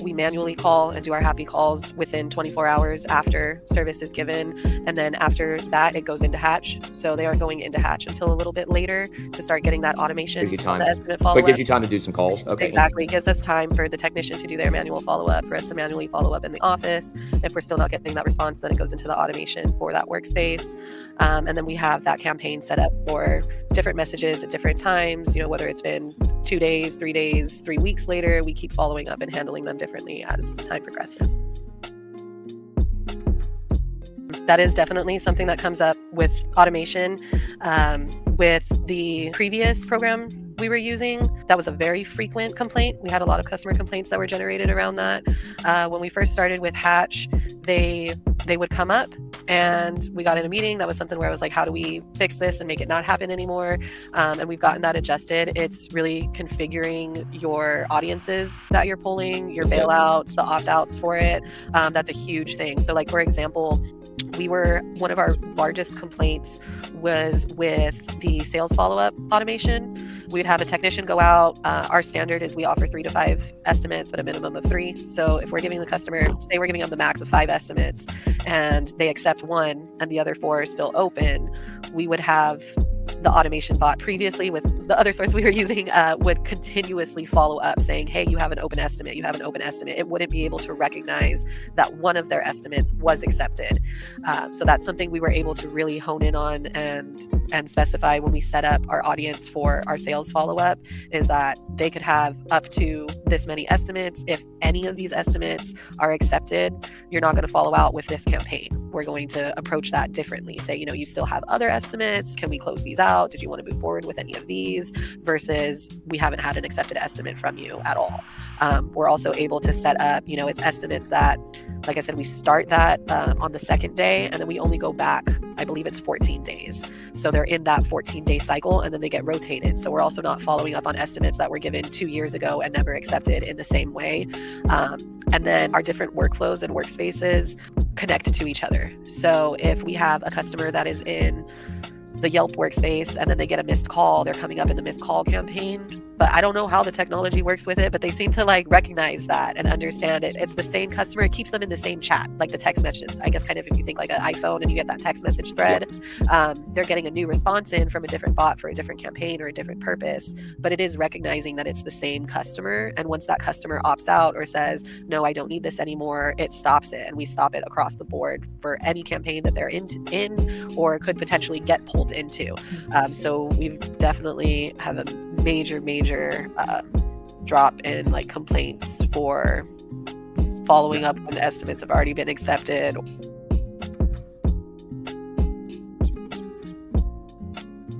we manually call and do our happy calls within 24 hours after service is given. And then after that, it goes into hatch. So they aren't going into hatch until a little bit later to start getting that automation. Gives you time. The estimate But follow-up. gives you time to do some calls. Okay. Exactly. It gives us time for the technician to do their manual follow-up, for us to manually follow up in the office. If we're still not getting that response, then it goes into the automation for that workspace. And then we have that campaign set up for different messages at different times, whether it's been 2 days, 3 days, 3 weeks later, we keep following up and handling them differently as time progresses. That is definitely something that comes up with automation. With the previous program we were using, that was a very frequent complaint. We had a lot of customer complaints that were generated around that. When we first started with Hatch, they would come up and we got in a meeting. That was something where I was like, how do we fix this and make it not happen anymore? And we've gotten that adjusted. It's really configuring your audiences that you're pulling, your bailouts, the opt-outs for it. That's a huge thing. So like, for example, one of our largest complaints was with the sales follow-up automation. We'd have a technician go out. Our standard is we offer 3 to 5 estimates, but a minimum of 3. So if we're giving the customer, say we're giving them the max of 5 estimates and they accept 1 and the other 4 are still open, we would have the automation bot previously with the other source we were using would continuously follow up saying, hey, you have an open estimate, you have an open estimate. It wouldn't be able to recognize that one of their estimates was accepted. So that's something we were able to really hone in on and specify when we set up our audience for our sales follow-up, is that they could have up to this many estimates. If any of these estimates are accepted, you're not going to follow out with this campaign. We're going to approach that differently. Say, you still have other estimates. Can we close these out? Did you want to move forward with any of these? Versus we haven't had an accepted estimate from you at all. We're also able to set up, it's estimates that, like I said, we start that on the second day, and then we only go back, I believe it's 14 days. So they're in that 14-day cycle, and then they get rotated. So we're also not following up on estimates that were given 2 years ago and never accepted in the same way. And then our different workflows and workspaces connect to each other. So if we have a customer that is in the Yelp workspace and then they get a missed call, they're coming up in the missed call campaign. But I don't know how the technology works with it, but they seem to recognize that and understand it. It's the same customer. It keeps them in the same chat, like the text messages. I guess kind of if you think like an iPhone and you get that text message thread, they're getting a new response in from a different bot for a different campaign or a different purpose, but it is recognizing that it's the same customer. And once that customer opts out or says, no, I don't need this anymore, it stops it. And we stop it across the board for any campaign that they're in or could potentially get pulled into. So we definitely have a major drop in complaints for following up when the estimates have already been accepted.